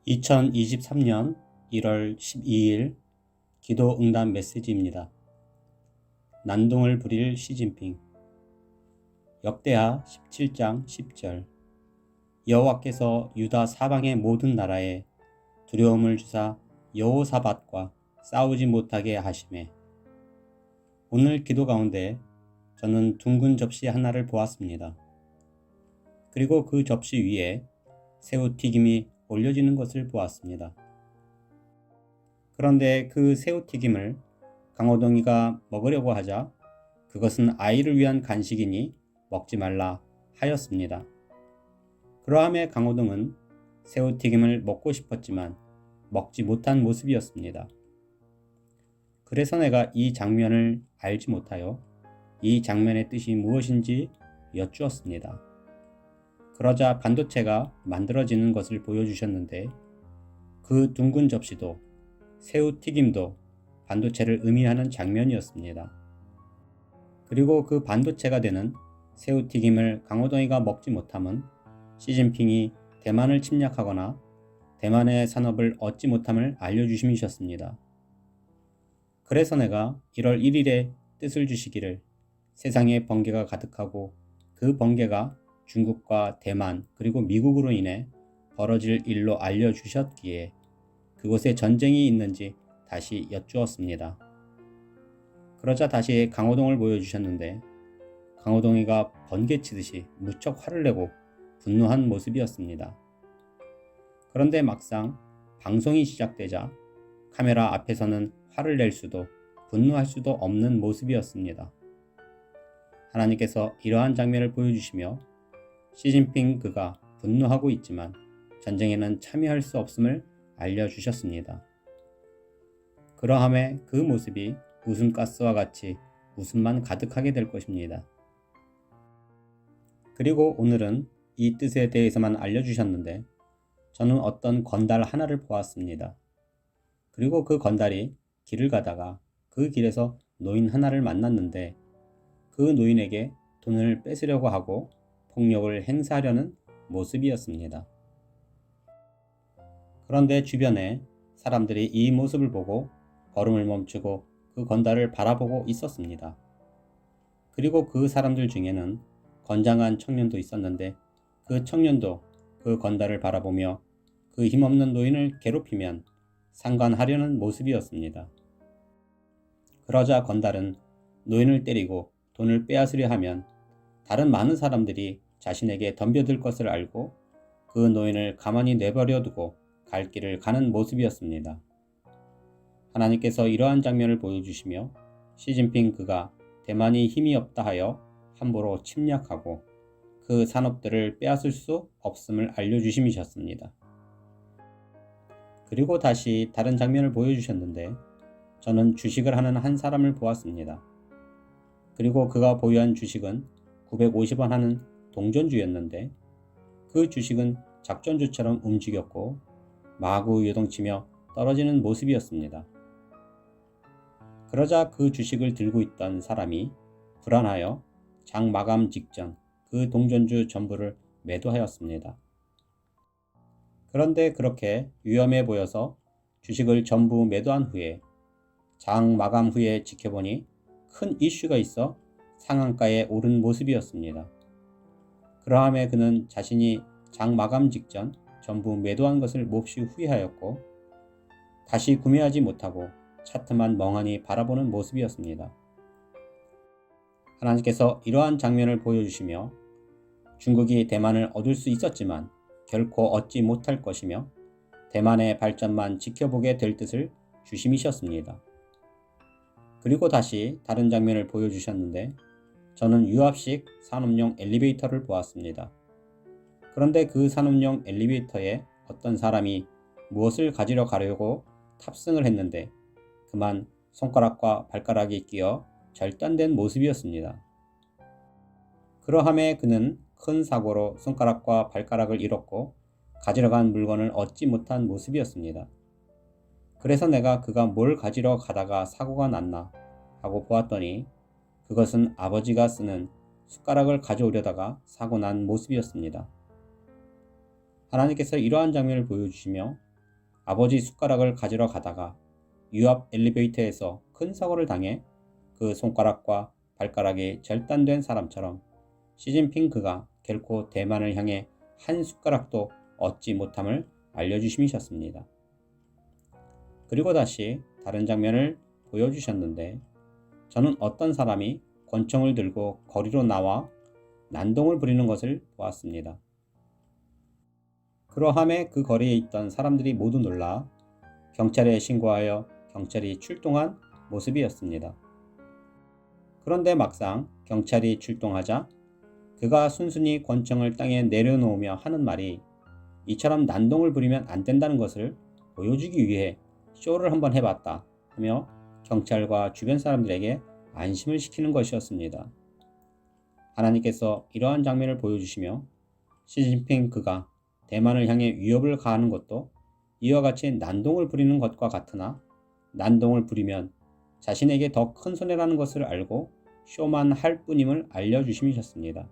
2023년 1월 12일 기도 응답 메시지입니다. 난동을 부릴 시진핑. 역대하 17장 10절. 여호와께서 유다 사방의 모든 나라에 두려움을 주사 여호사밧과 싸우지 못하게 하시매. 오늘 기도 가운데 저는 둥근 접시 하나를 보았습니다. 그리고 그 접시 위에 새우튀김이 올려지는 것을 보았습니다. 그런데 그 새우튀김을 강호동이가 먹으려고 하자 그것은 아이를 위한 간식이니 먹지 말라 하였습니다. 그러함에 강호동은 새우튀김을 먹고 싶었지만 먹지 못한 모습이었습니다. 그래서 내가 이 장면을 알지 못하여 이 장면의 뜻이 무엇인지 여쭈었습니다. 그러자 반도체가 만들어지는 것을 보여주셨는데 그 둥근 접시도 새우튀김도 반도체를 의미하는 장면이었습니다. 그리고 그 반도체가 되는 새우튀김을 강호동이가 먹지 못함은 시진핑이 대만을 침략하거나 대만의 산업을 얻지 못함을 알려주심이셨습니다. 그래서 내가 1월 1일에 뜻을 주시기를 세상에 번개가 가득하고 그 번개가 중국과 대만 그리고 미국으로 인해 벌어질 일로 알려주셨기에 그곳에 전쟁이 있는지 다시 여쭈었습니다. 그러자 다시 강호동을 보여주셨는데 강호동이가 번개치듯이 무척 화를 내고 분노한 모습이었습니다. 그런데 막상 방송이 시작되자 카메라 앞에서는 화를 낼 수도 분노할 수도 없는 모습이었습니다. 하나님께서 이러한 장면을 보여주시며 시진핑 그가 분노하고 있지만 전쟁에는 참여할 수 없음을 알려주셨습니다. 그러함에 그 모습이 웃음가스와 같이 웃음만 가득하게 될 것입니다. 그리고 오늘은 이 뜻에 대해서만 알려주셨는데 저는 어떤 건달 하나를 보았습니다. 그리고 그 건달이 길을 가다가 그 길에서 노인 하나를 만났는데 그 노인에게 돈을 뺏으려고 하고 폭력을 행사하려는 모습이었습니다. 그런데 주변에 사람들이 이 모습을 보고 걸음을 멈추고 그 건달을 바라보고 있었습니다. 그리고 그 사람들 중에는 건장한 청년도 있었는데 그 청년도 그 건달을 바라보며 그 힘없는 노인을 괴롭히면 상관하려는 모습이었습니다. 그러자 건달은 노인을 때리고 돈을 빼앗으려 하면 다른 많은 사람들이 자신에게 덤벼들 것을 알고 그 노인을 가만히 내버려 두고 갈 길을 가는 모습이었습니다. 하나님께서 이러한 장면을 보여주시며 시진핑 그가 대만이 힘이 없다 하여 함부로 침략하고 그 산업들을 빼앗을 수 없음을 알려주심이셨습니다. 그리고 다시 다른 장면을 보여주셨는데 저는 주식을 하는 한 사람을 보았습니다. 그리고 그가 보유한 주식은 950원 하는 동전주였는데 그 주식은 작전주처럼 움직였고 마구 요동치며 떨어지는 모습이었습니다. 그러자 그 주식을 들고 있던 사람이 불안하여 장 마감 직전 그 동전주 전부를 매도하였습니다. 그런데 그렇게 위험해 보여서 주식을 전부 매도한 후에 장 마감 후에 지켜보니 큰 이슈가 있어 상한가에 오른 모습이었습니다. 그러함에 그는 자신이 장 마감 직전 전부 매도한 것을 몹시 후회하였고 다시 구매하지 못하고 차트만 멍하니 바라보는 모습이었습니다. 하나님께서 이러한 장면을 보여주시며 중국이 대만을 얻을 수 있었지만 결코 얻지 못할 것이며 대만의 발전만 지켜보게 될 뜻을 주심이셨습니다. 그리고 다시 다른 장면을 보여주셨는데 저는 유압식 산업용 엘리베이터를 보았습니다. 그런데 그 산업용 엘리베이터에 어떤 사람이 무엇을 가지러 가려고 탑승을 했는데 그만 손가락과 발가락이 끼어 절단된 모습이었습니다. 그러함에 그는 큰 사고로 손가락과 발가락을 잃었고 가지러 간 물건을 얻지 못한 모습이었습니다. 그래서 내가 그가 뭘 가지러 가다가 사고가 났나 하고 보았더니 그것은 아버지가 쓰는 숟가락을 가져오려다가 사고 난 모습이었습니다. 하나님께서 이러한 장면을 보여주시며 아버지 숟가락을 가지러 가다가 유압 엘리베이터에서 큰 사고를 당해 그 손가락과 발가락이 절단된 사람처럼 시진핑 그가 결코 대만을 향해 한 숟가락도 얻지 못함을 알려주심이셨습니다. 그리고 다시 다른 장면을 보여주셨는데 저는 어떤 사람이 권총을 들고 거리로 나와 난동을 부리는 것을 보았습니다. 그러함에 그 거리에 있던 사람들이 모두 놀라 경찰에 신고하여 경찰이 출동한 모습이었습니다. 그런데 막상 경찰이 출동하자 그가 순순히 권총을 땅에 내려놓으며 하는 말이 이처럼 난동을 부리면 안 된다는 것을 보여주기 위해 쇼를 한번 해봤다 하며 경찰과 주변 사람들에게 안심을 시키는 것이었습니다. 하나님께서 이러한 장면을 보여주시며 시진핑 그가 대만을 향해 위협을 가하는 것도 이와 같이 난동을 부리는 것과 같으나 난동을 부리면 자신에게 더 큰 손해라는 것을 알고 쇼만 할 뿐임을 알려주심이셨습니다.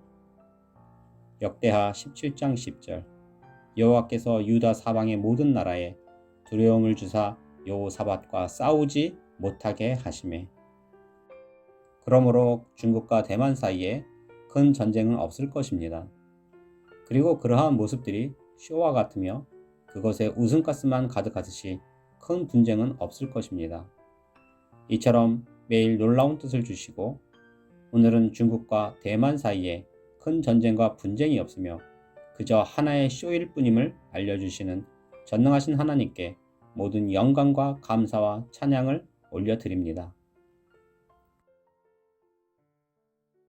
역대하 17장 10절 여호와께서 유다 사방의 모든 나라에 두려움을 주사 여호사밧과 싸우지 못하게 하시매. 그러므로 중국과 대만 사이에 큰 전쟁은 없을 것입니다. 그리고 그러한 모습들이 쇼와 같으며 그것에 웃음가스만 가득하듯이 큰 분쟁은 없을 것입니다. 이처럼 매일 놀라운 뜻을 주시고 오늘은 중국과 대만 사이에 큰 전쟁과 분쟁이 없으며 그저 하나의 쇼일 뿐임을 알려주시는 전능하신 하나님께 모든 영광과 감사와 찬양을 올려드립니다.